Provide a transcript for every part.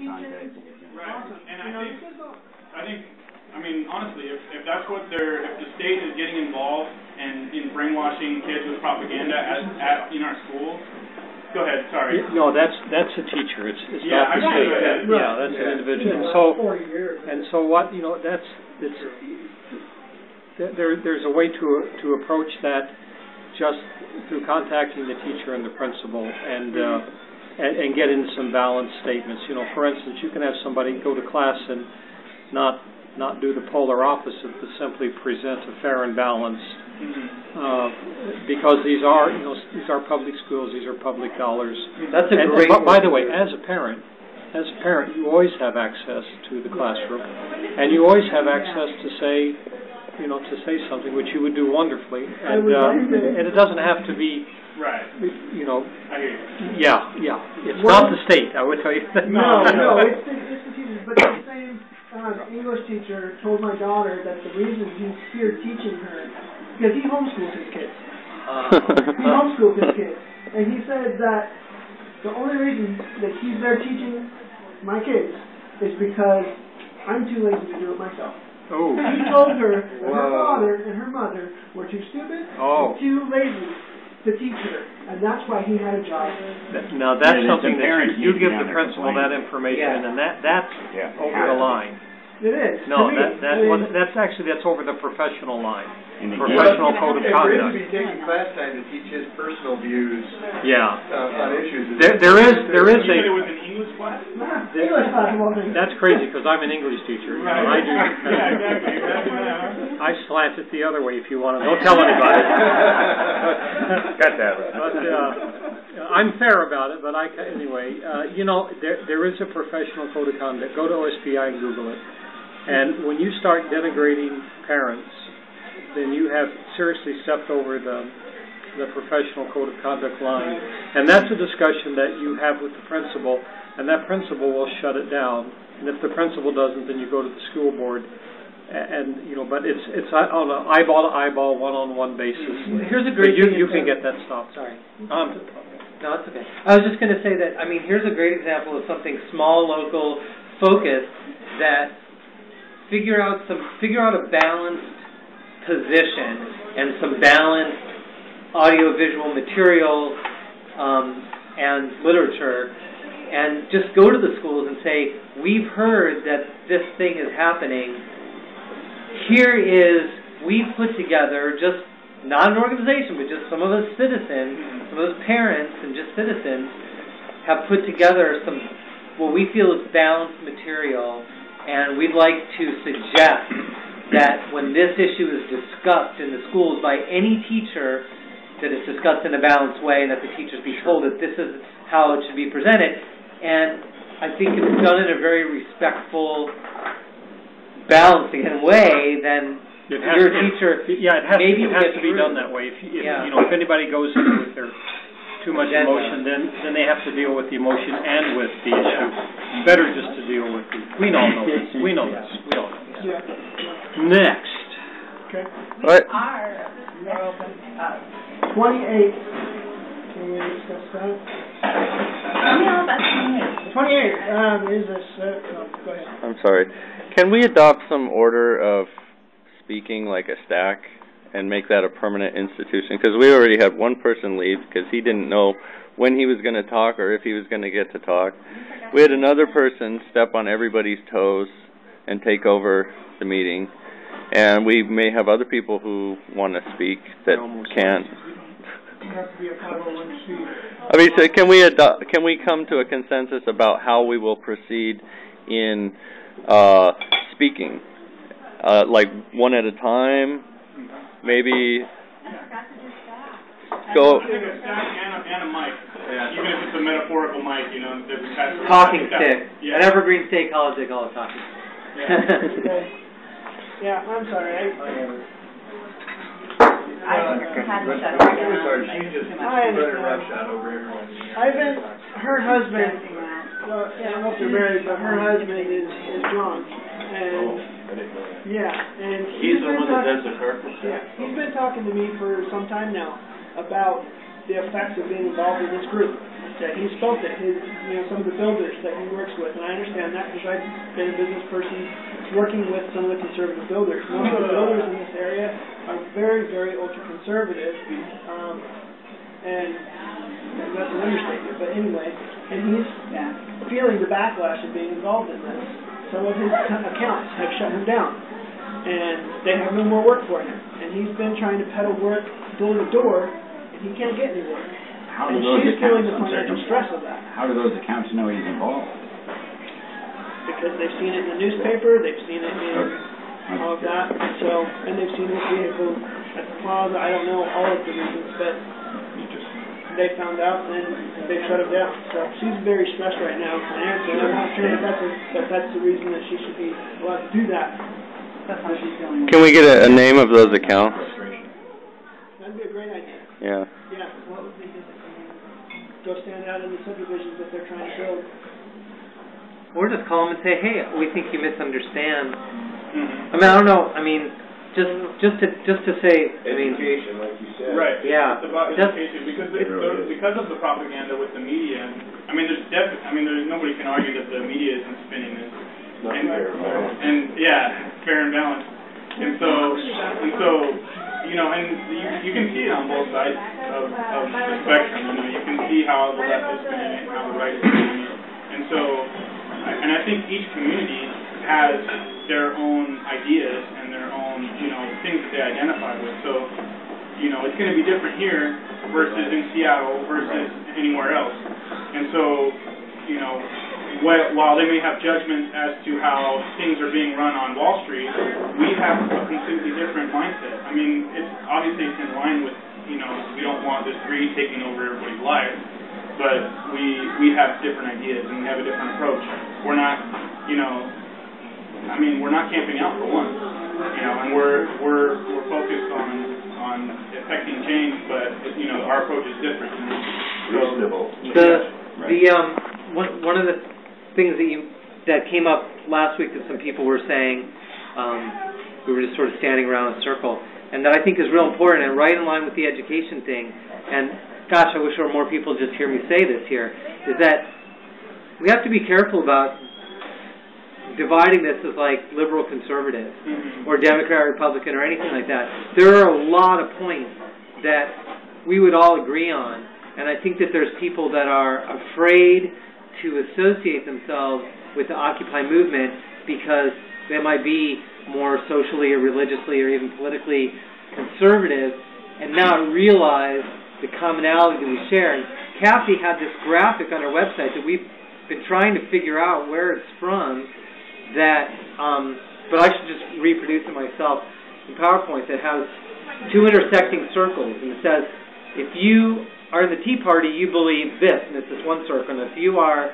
teaching. Right. Awesome. And I think, honestly, if that's what if the state is getting involved and in brainwashing kids with propaganda in our schools. Go ahead. Sorry. No, that's a teacher. It's not the state. Yeah, that's an individual. And so what there's a way to approach that just through contacting the teacher and the principal and get in some balanced statements. For instance, you can have somebody go to class and not do the polar opposite, but simply present a fair and balanced. Because these are public schools, these are public dollars. That's a great. By the way, as a parent, you always have access to the classroom, and you always have access to say something, which you would do wonderfully, and it doesn't have to be. Right. I hear you. Yeah. It's not the state, I would tell you. No, it's the teachers. But the same English teacher told my daughter that the reason he's here teaching her, because he homeschools his kids. And he said that the only reason that he's there teaching my kids is because I'm too lazy to do it myself. Oh. He told her that her father and her mother were too stupid and too lazy to teach her, and that's why he had a job. Now that's something that you give the principal that information, and that's over the line. It is. No, that's over the professional line. Professional code of conduct. It would be taking class time to teach his personal views on issues. There is a. It was an English class. English class. That's crazy because I'm an English teacher. Right. I do. Yeah, exactly. I slant it the other way if you want to. Don't tell anybody. Got that. But I'm fair about it. But anyway, there is a professional code of conduct. Go to OSPI and Google it. And when you start denigrating parents, then you have seriously stepped over the professional code of conduct line. And that's a discussion that you have with the principal, and that principal will shut it down. And if the principal doesn't, then you go to the school board. But it's on an eyeball to eyeball, one-on-one basis. Here's a great. You can get that stopped. Sorry. No, it's okay. I was just going to say that. Here's a great example of something small, local, focused that figure out a balanced position and some balanced audio-visual material and literature, and just go to the schools and say, we've heard that this thing is happening. We've put together, just not an organization, but just some of us citizens, some of us parents and just citizens, have put together some, what we feel is balanced material, and we'd like to suggest that when this issue is discussed in the schools by any teacher, that it's discussed in a balanced way and that the teachers be told that this is how it should be presented. And I think if it's done in a very respectful, balanced way, then your teacher it has to be done that way. If anybody goes in with their too much emotion, then they have to deal with the emotion and with the issue. Better just to deal with we all know this. We all know this. Yeah. Next. Okay. What? 28. Can we discuss that? Tell me all about 28. 28 is a set. Go ahead. I'm sorry. Can we adopt some order of speaking, like a stack, and make that a permanent institution? Because we already had one person leave because he didn't know when he was going to talk or if he was going to get to talk. We had another person step on everybody's toes and take over the meeting. And we may have other people who want to speak that can't. So can we come to a consensus about how we will proceed in speaking? Like one at a time? Maybe go. I think a stack and a mic. Yeah. Even if it's a metaphorical mic, that we have. Talking stick. At Evergreen State College, they call it talking stick. Yeah, I'm sorry. Her husband, I don't know if they're married, but her husband is drunk. And he's the one that does the carpet. Yeah, he's been talking to me for some time now about the effects of being involved in this group. that he's felt it. Some of the builders that he works with, and I understand that because I've been a business person working with some of the conservative builders. Most of the builders in this area are very, very ultra-conservative, and that's an understatement. But anyway, and he's feeling the backlash of being involved in this. Some of his accounts have shut him down, and they have no more work for him. And he's been trying to peddle work door to door, and he can't get any work. How do and those she's feeling the accounts, financial stress of that. How do those accounts know he's involved? Because they've seen it in the newspaper, they've seen it in all of that, and they've seen his vehicle at the plaza. I don't know all of the reasons, but they found out and they shut him down. So she's very stressed right now financially. I'm not sure that that's the reason that she should be allowed to do that. That's how she's feeling. Can we get a name of those accounts? That'd be a great idea. Yeah. Yeah. What would be good? Go stand out in the subdivisions that they're trying to build. Or just call them and say, hey, we think you misunderstand. I mean, I don't know. I mean, just to say, education, like you said. Right. Yeah. It's about education because of the propaganda with the media. I mean, there's nobody can argue that the media isn't spinning this. Fair and balanced. And so you can see it on both sides of the spectrum. You can see how the left is spinning it and how the right is spinning it. And so, I think each community has their own ideas and their own, things that they identify with. So, it's going to be different here versus in Seattle versus anywhere else. And so, while they may have judgment as to how things are being run on Wall Street, we have a completely different mindset. I mean, it's in line with, we don't want this greed taking over everybody's life, but we have different ideas and we have a different approach. We're not, we're not camping out for one, and we're focused on affecting change, but our approach is different. Reasonable. One of the things that came up last week that some people were saying, we were just sort of standing around in a circle, and that I think is real important and right in line with the education thing, and gosh, I wish there were more people to just hear me say this here, is that we have to be careful about dividing this as like liberal conservative or Democrat Republican or anything like that. There are a lot of points that we would all agree on, and I think that there's people that are afraid to associate themselves with the Occupy movement because they might be more socially or religiously or even politically conservative and not realize the commonality that we share. And Kathy had this graphic on her website that we've been trying to figure out where it's from, that, but I should just reproduce it myself in PowerPoint, that has two intersecting circles, and it says, if you are in the Tea Party, you believe this, and it's this one circle, and if you are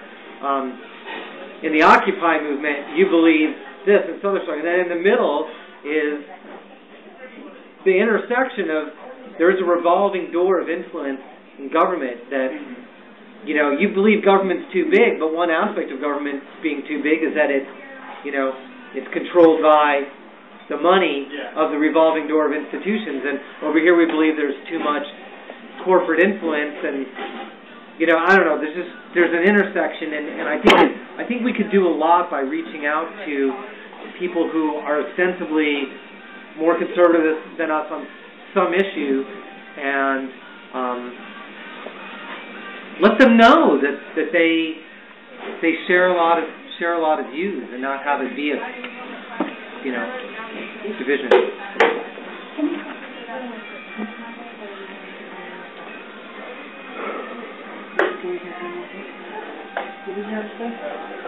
in the Occupy movement, you believe this, and this other circle, and then in the middle is the intersection of, there's a revolving door of influence in government that, you believe government's too big, but one aspect of government being too big is that it's controlled by the money of the revolving door of institutions, and over here we believe there's too much corporate influence, and I don't know. There's an intersection, and I think we could do a lot by reaching out to people who are ostensibly more conservative than us on some issue, and let them know that they share a lot of views and not have it be a division.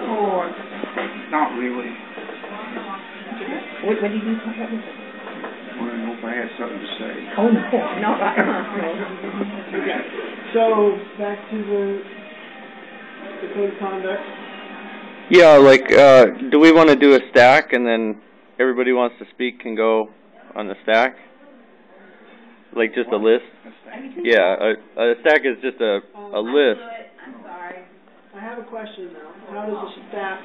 Oh, not really. What did you talk about? I want to know if I had something to say. Oh, no. Okay. So, back to the code of conduct. Yeah, do we want to do a stack and then everybody wants to speak can go on the stack? Like just a list? Yeah, a stack is just a list. I'm sorry. I have a question now. How does a stack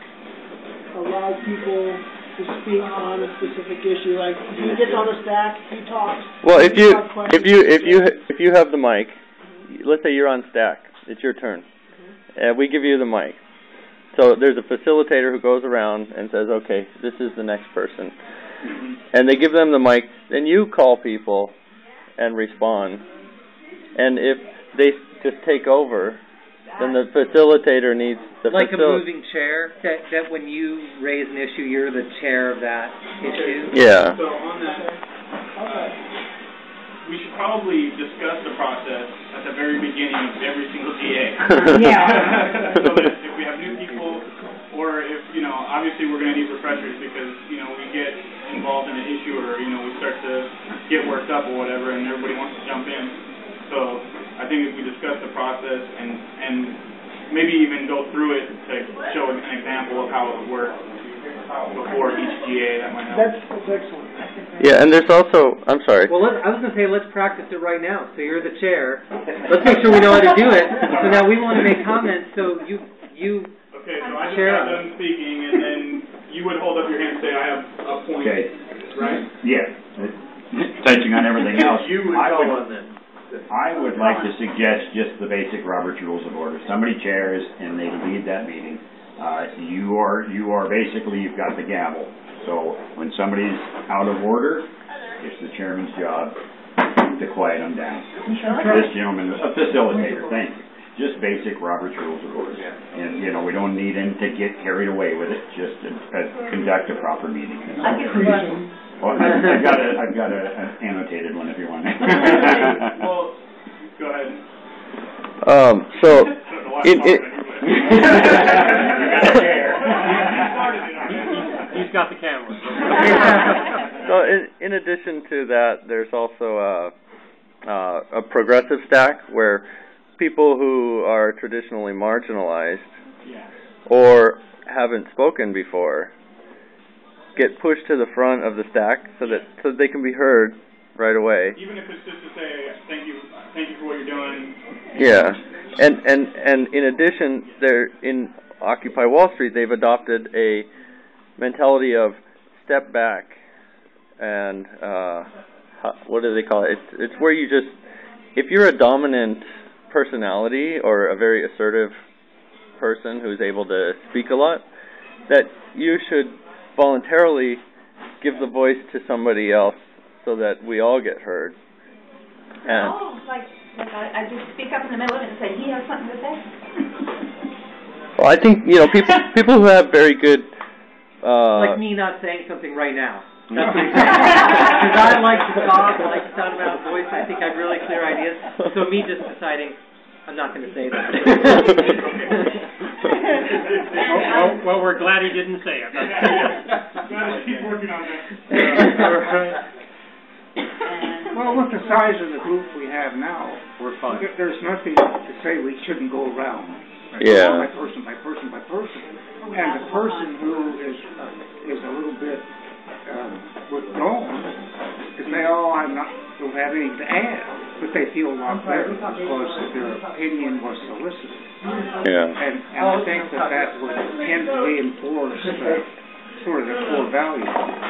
allow people to speak on a specific issue? Like, he gets on a stack, he talks. Well, if you have the mic, let's say you're on stack, it's your turn. and we give you the mic. So there's a facilitator who goes around and says, okay, this is the next person. And they give them the mic, then you call people and respond. And if they just take over, then the facilitator needs the like a moving chair, that when you raise an issue, you're the chair of that issue? Yeah. So on that, we should probably discuss the process at the very beginning of every single GA. Yeah. So that if we have new people, or if, obviously we're going to need refreshers because, we get involved in an issue or, we start to get worked up or whatever and everybody wants to jump in. So I think if we discuss the process and maybe even go through it to show an example of how it would work before each GA, that might help. That's excellent. Yeah, and there's also, I'm sorry. Well, I was going to say, let's practice it right now. So you're the chair. Let's make sure we know how to do it. So now we want to make comments, so you okay, so I just got done speaking, and then you would hold up your hand and say, I have a point. Okay. Right? Yeah. Touching on everything else. I would like to suggest just the basic Robert's Rules of Order. Somebody chairs and they lead that meeting. You are basically, you've got the gavel. So when somebody's out of order, it's the chairman's job to quiet them down. This gentleman, a facilitator, thank you. Just basic Robert's Rules of Order. And, we don't need him to get carried away with it, just to conduct a proper meeting. Well, I've got an annotated one if you want. Well, go ahead. So, He's got the camera. So in addition to that, there's also a progressive stack where people who are traditionally marginalized or haven't spoken before get pushed to the front of the stack so they can be heard right away. Even if it's just to say thank you for what you're doing. Yeah, and in addition, in Occupy Wall Street, they've adopted a mentality of step back, and what do they call it? It's where you just, if you're a dominant personality or a very assertive person who's able to speak a lot, that you should voluntarily give the voice to somebody else so that we all get heard. And like I just speak up in the middle of it and say, he has something to say? well, I think, people who have very good... like me not saying something right now. That's what because I like to talk, I like to sound about voice, I think I have really clear ideas. So me just deciding, I'm not going to say that. well, we're glad he didn't say it. Keep working on that. Well, with the size of the group we have now, We're fine. there's nothing to say we shouldn't go around. Yeah. By person, by person, by person. And the person who is a little bit withdrawn, to say, don't have anything to add, but they feel a lot better because their opinion was solicited. Yeah. And I think that would tend to reinforce sort of the core value.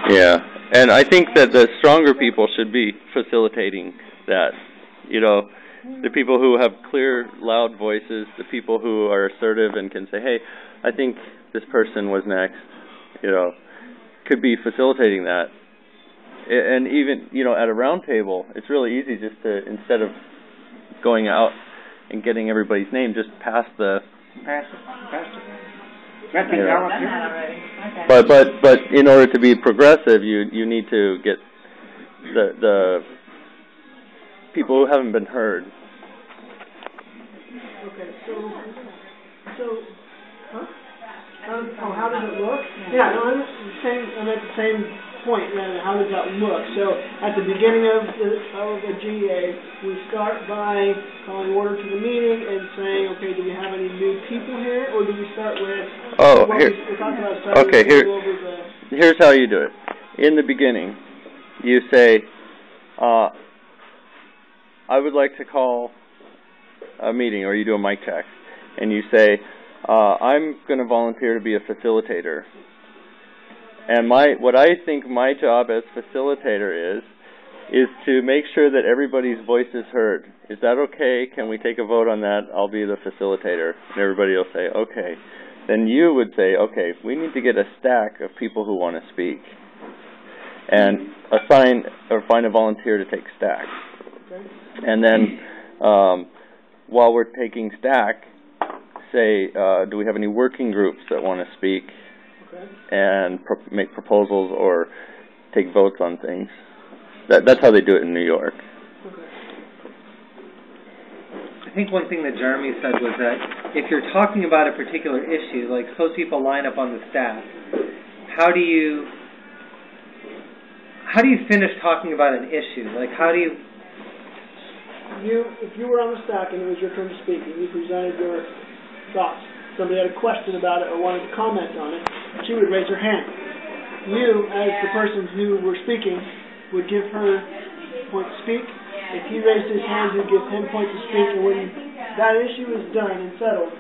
Yeah, and I think that the stronger people should be facilitating that. The people who have clear, loud voices, the people who are assertive and can say, hey, I think this person was next, could be facilitating that. And even, at a round table, it's really easy just to, instead of going out and getting everybody's name, just pass it. That's But in order to be progressive, you need to get the people who haven't been heard. Okay, how does it look? Yeah, no, I'm at the same point. How does that look? So at the beginning of the GA, we start by calling order to the meeting and saying, okay, do we have any new people here, or do we start with? Here's how you do it. In the beginning, you say, I would like to call a meeting, or you do a mic check, and you say, I'm going to volunteer to be a facilitator. And what I think my job as facilitator is is to make sure that everybody's voice is heard. Is that okay? Can we take a vote on that? I'll be the facilitator. And everybody will say, okay. Then you would say, okay, we need to get a stack of people who want to speak. And assign or find a volunteer to take stack. And then while we're taking stack, say, do we have any working groups that want to speak and make proposals or take votes on things? That's how they do it in New York. I think one thing that Jeremy said was that if you're talking about a particular issue, like suppose people line up on the staff, how do you finish talking about an issue? Like how do you... If you were on the stack and it was your turn to speak and you presented your thoughts, somebody had a question about it or wanted to comment on it, she would raise her hand. You, as the person who were speaking, would give her point to speak. If he raised his hand, you'd give him point to speak, and when that issue is done and settled,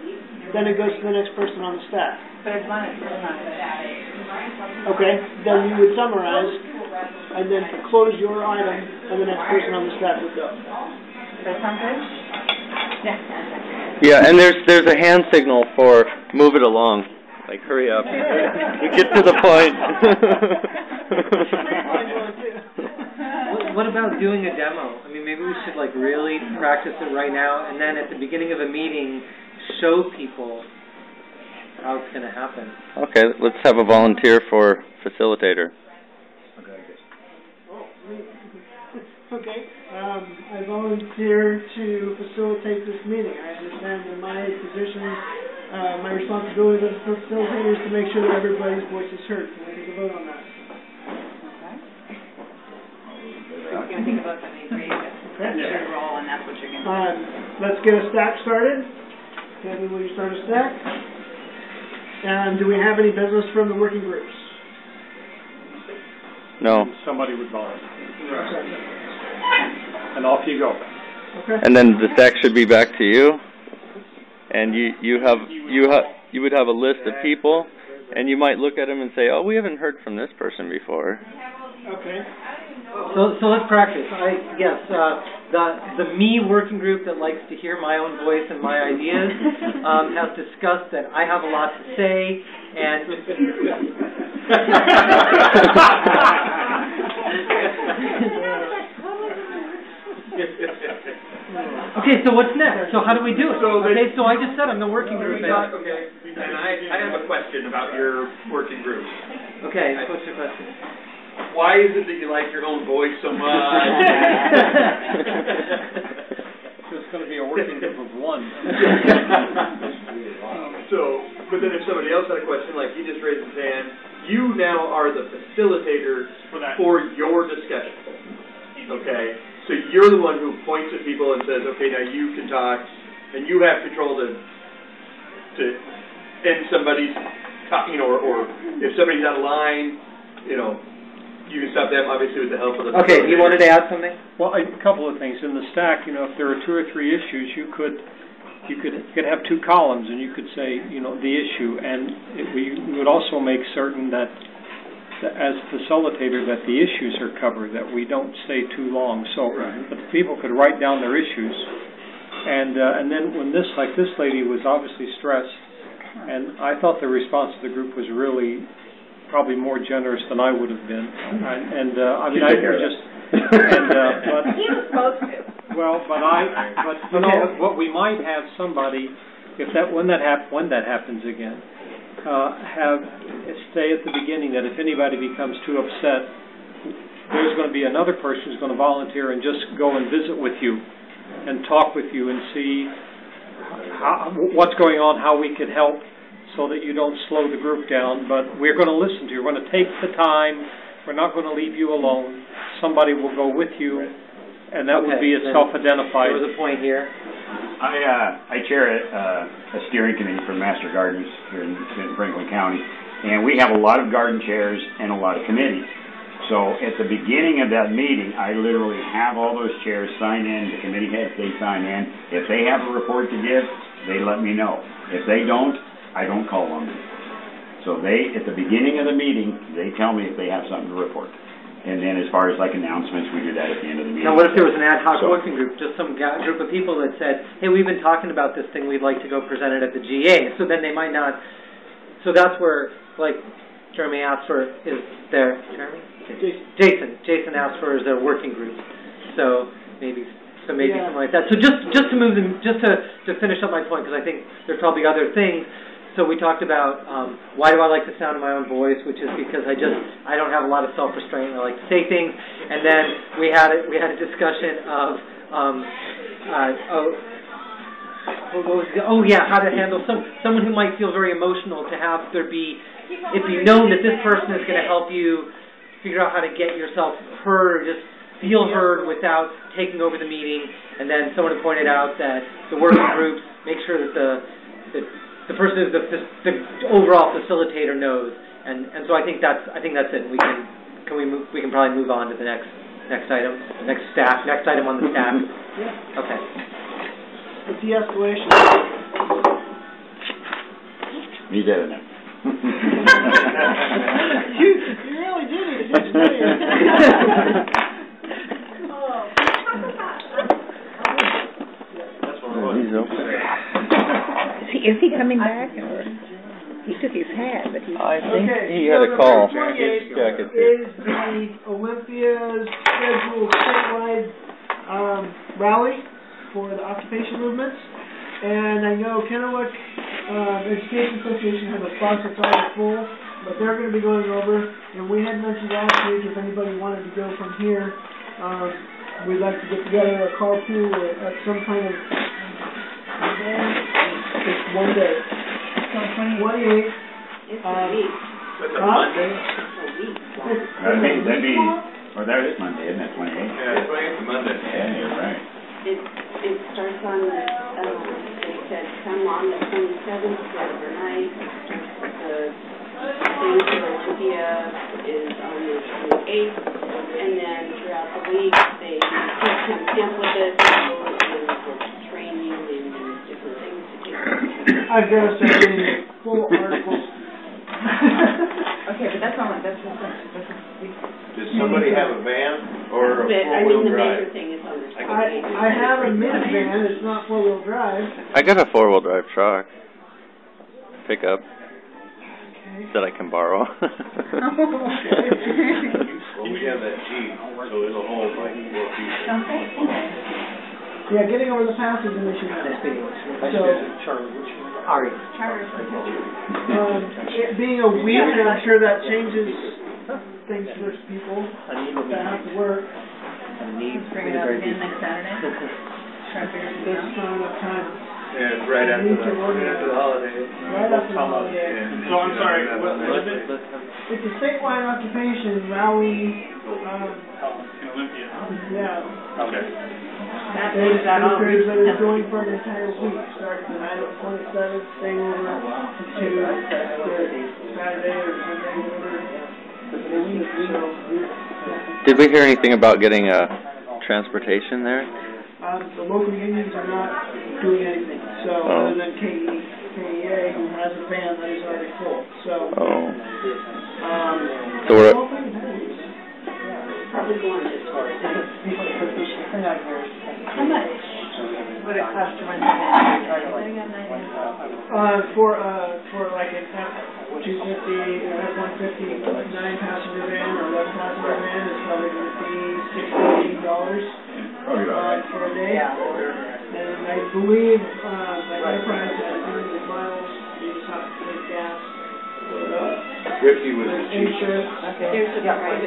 then it goes to the next person on the staff. But it's not. Okay, then you would summarize, and then close your item, and the next person on the staff would go. That sound good? Yeah, and there's a hand signal for move it along. Like, hurry up. Get to the point. What about doing a demo? I mean, maybe we should like really practice it right now, and then at the beginning of a meeting, show people how it's going to happen. Okay, let's have a volunteer for facilitator. Okay, I volunteer to facilitate this meeting. I understand that my position, my responsibility as a facilitator is to make sure that everybody's voice is heard. Can we take a vote on that? We're going to take a vote on these three. That's your role, and that's what you're going to do. Let's get a stack started. Kevin, will you start a stack? And do we have any business from the working groups? No. Somebody would volunteer. And off you go. Okay. And then the stack should be back to you. And you would have a list of people, and you might look at them and say, "Oh, we haven't heard from this person before." Okay. So let's practice. The me working group that likes to hear my own voice and my ideas has discussed that I have a lot to say, and okay, so what's next? So how do we do it? Okay, so I just said I'm the working group. Okay, and I have a question about your working group. Okay, what's your question? Why is it that you like your own voice so much? It's going to be a working group of one. But then if somebody else had a question, like he just raised his hand, you now are the facilitator for your discussion. Okay? So you're the one who points at people and says, okay, now you can talk, and you have control to end somebody's talking, or if somebody's out of line, you can stop them, obviously, with the help of the... Okay, you wanted to add something? Well, a couple of things. In the stack, if there are 2 or 3 issues, you could have 2 columns, and you could say, the issue, and we would also make certain that, as facilitator, that the issues are covered, that we don't stay too long, so that people could write down their issues, and then when this lady was obviously stressed, and I thought the response of the group was really probably more generous than I would have been, but he was supposed to. Well, what we might have somebody, when that happens again, stay at the beginning, that if anybody becomes too upset, there's going to be another person who's going to volunteer and just go and visit with you and talk with you and see what's going on, how we could help, so that you don't slow the group down. But we're going to listen to you. We're going to take the time. We're not going to leave you alone. Somebody will go with you, and that would be a self-identified. There was a point here. I chair a steering committee for Master Gardens here in Franklin County, and we have a lot of garden chairs and a lot of committees. So at the beginning of that meeting, I literally have all those chairs sign in, the committee heads, they sign in. If they have a report to give, they let me know. If they don't, I don't call on them. So at the beginning of the meeting, they tell me if they have something to report. And then as far as like announcements, we do that at the end of the meeting. Now, what if there was an ad hoc working group, just some group of people that said, hey, we've been talking about this thing, we'd like to go present it at the GA. So then they might not, so that's where, like Jeremy asked for, is there, Jeremy? Jason asked for, is there a working group? So maybe something like that. So just to move them, just to finish up my point, because I think there's probably other things. So we talked about why do I like the sound of my own voice, which is because I don't have a lot of self-restraint. I like to say things. And then we had a discussion of how to handle someone who might feel very emotional, to have it be known that this person is going to help you figure out how to get yourself heard, just feel heard without taking over the meeting. And then someone pointed out that the working groups make sure that the person who's the overall facilitator knows, and so I think that's it. We can probably move on to the next item, next item on the stack. Yeah. Okay. The de-escalation. Need that in there. You really do need to Is he coming back, or he took his hat, but he... I think he had a call. Jacket is the Olympia's scheduled statewide rally for the occupation movements, and I know Kennewick Education Association has a spot that's already full, but they're going to be going over, and we had mentioned last week if anybody wanted to go from here, we'd like to get together a carpool at some kind of just one day. 28. It's a week. That's a Monday? That'd be, or that is Monday, isn't it, 28? Yeah, 28 is Monday. Yeah, you're right. It starts on, they said come on the 27th, go overnight. The thing for Olympia is on the 28th, and then throughout the week they come camp with us and training and different things to do. I've got to say, full articles. Okay, but that's all. That's Does somebody have a van or a four-wheel the drive? major thing is on the I have a minivan. It's not four-wheel drive. I got a 4-wheel drive truck. Pickup. That I can borrow. Well, we have that Jeep, so it'll hold like 4 people. Yeah, getting over the pass is an issue. It being a week, I'm sure that changes things for people that have to work. Bring it up again next Saturday. This not enough time. Yeah, it's right after the holidays. Right after the holiday. So I'm sorry, what is it? It's a statewide occupation rally. In Olympia. Yeah. Okay. That is going for an entire week, starting the night of 27th, staying over to Saturday or Sunday, whatever. Did we hear anything about getting transportation there? The local unions are not doing anything, so other than KEA, who has a van that is already full. So, so we're Probably going to tour. How much would it cost to rent the van? For like an F-250, F-150 9-passenger van or 11-passenger van is probably going to be $60 for a day. And I believe that Enterprise has unlimited miles. You just have to pay gas. 50 was the cheapest. There's a private.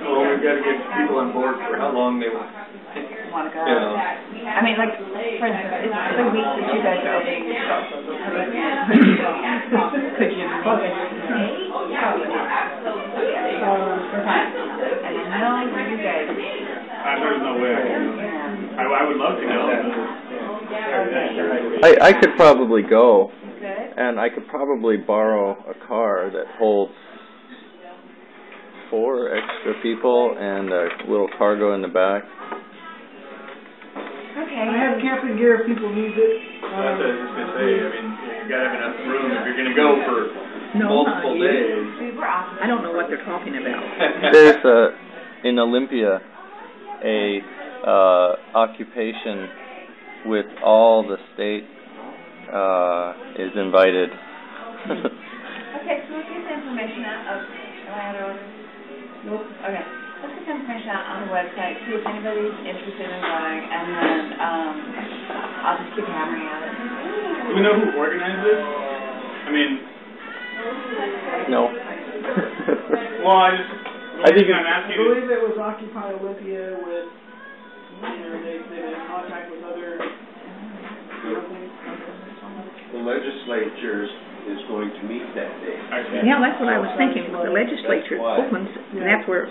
Well, we've got to get people on board for how long they want Want to go? Yeah. I mean, like, for instance, it's the week that you guys are opening your show. Could you book it today? And I know you guys. There's no way. I would love to go. I could probably go, Good. and I could probably borrow a car that holds 4 extra people and a little cargo in the back. I have camping gear if people need it. That's what I was just gonna say, I mean, you gotta have enough room if you're gonna go for multiple days. I don't know what they're talking about. There's in Olympia a occupation with all the state is invited. Okay, so let's get the information out of, am I out of order? Nope. Okay, let's get the information out on the website, see if anybody's interested in going, and then I'll just keep hammering at it. Do we know who organized this? I mean... No. Well, I think I'm asking... I believe it was Occupy Olympia with, they've been in contact with other companies. The legislatures is going to meet that day. Yeah, that's what I was thinking. The legislature opens, and that's where.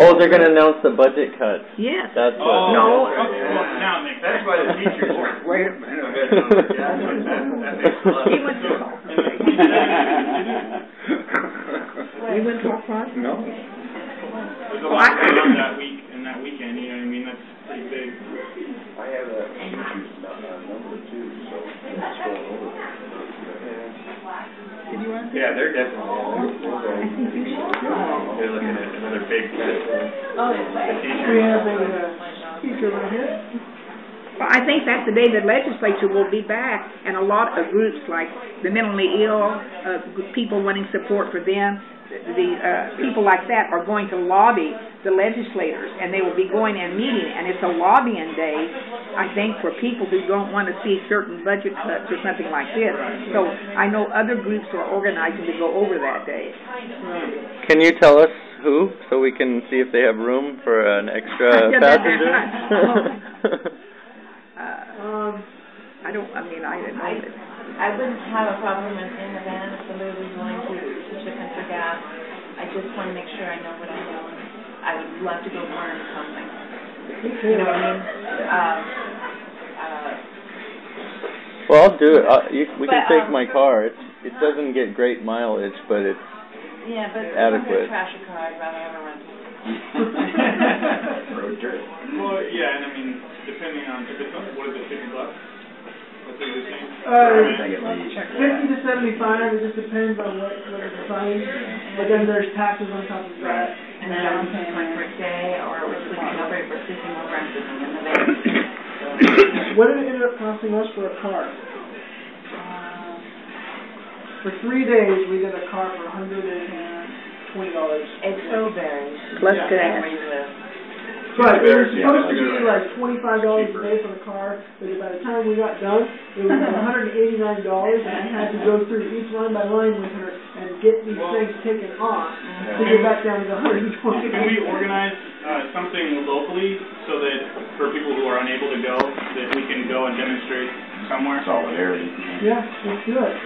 Oh, they're going to announce the budget cuts. Yes. That's what. Oh, no. Okay, well, now it makes That's why the teachers were. Wait a minute. That makes a lot of He went to We went to a process? No. There's a lot going on that week and that weekend, you know what I mean? That's pretty big. I have a number two, so let's go over there. Did you want to? Yeah, they're definitely. I think you should. They're looking at another big test. We have a teacher right here. Well, I think that's the day the legislature will be back, and a lot of groups like the mentally ill, people wanting support for them, the people like that are going to lobby the legislators, and they will be going and meeting, and it's a lobbying day, I think, for people who don't want to see certain budget cuts or something like this. So I know other groups are organizing to go over that day. Can you tell us who, so we can see if they have room for an extra passenger? I didn't know that. I wouldn't have a problem in the van if somebody was willing to chip in for gas. I just want to make sure I know what I'm doing. I would love to go learn something. You know what I mean? Well, I'll do it. We can take my car. It doesn't get great mileage, but it's adequate. If I'm going to trash a car, I'd rather have a rental. Road trip. Well, yeah, and I mean, depending on, if it's, what is it, $50? What's it you're saying? 50 to 75, it just depends on what it's assigned. But then there's taxes on top of that. And then I'm paying like for a day, or we're sleeping over, we're sleeping over and sleeping in the van. What did it end up costing us for a car? For 3 days, we did a car for $120. It so varies. Plus gas. gas. Where you live. But it was supposed to be like $25 a day for the car, but by the time we got done, it was $189, and I had to go through each line by line with her and get these things taken off to get back down to the $120. Can we organize something locally so that for people who are unable to go, that we can go and demonstrate somewhere? Solidarity. Yeah, let's do it.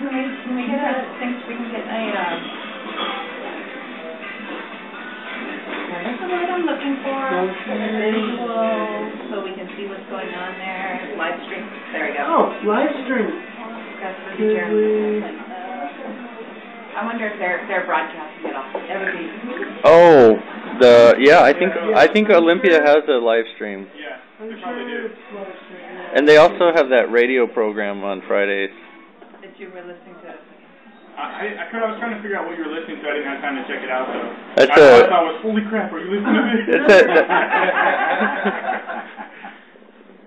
Can we get a thing so we can get a that's the word I'm looking for. Visual, so we can see what's going on there. Live stream. There we go. Oh, live stream. That's really Jeremy. I wonder if they're broadcasting it all. That would be. Oh, I think Olympia has a live stream. Yeah, they probably do. And they also have that radio program on Fridays. That you were listening to. I was trying to figure out what you were listening to. I didn't have time to check it out, though. I thought it was, holy crap, are you listening to this?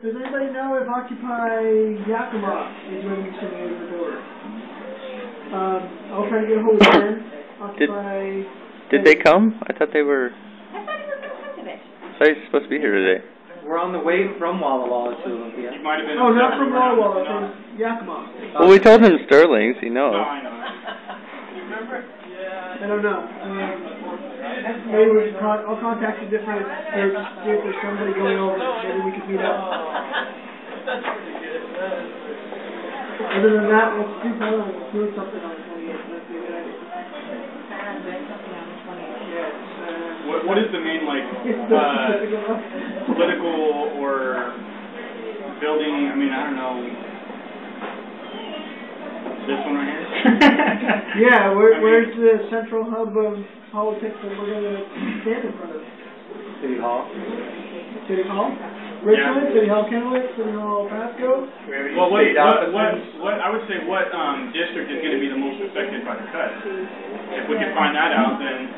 Does anybody know if Occupy Yakima is ready to move the door? I'll try to get a hold of them. Occupy... Did they come? I thought they were... I thought he was going to come today. I thought he was supposed to be here today. We're on the way from Walla Walla to Olympia. You might have been... Oh, not from Walla Walla, from Yakima. Well, we told him Sterling's. He knows. No, I know. I don't know. Maybe I'll contact the different groups, see if there's somebody going over. Maybe we could meet up. Other than that, let's do something on the 28th. Let's do that. What is the main, political or building, I mean, I don't know, this one right here? Yeah, where's the central hub of politics that we're going to stand in front of? City Hall. City Hall? Richland, City Hall Kennewick, City Hall Pasco? Well, what I would say, what district is going to be the most affected by the cut? If we can find that out, then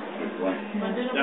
that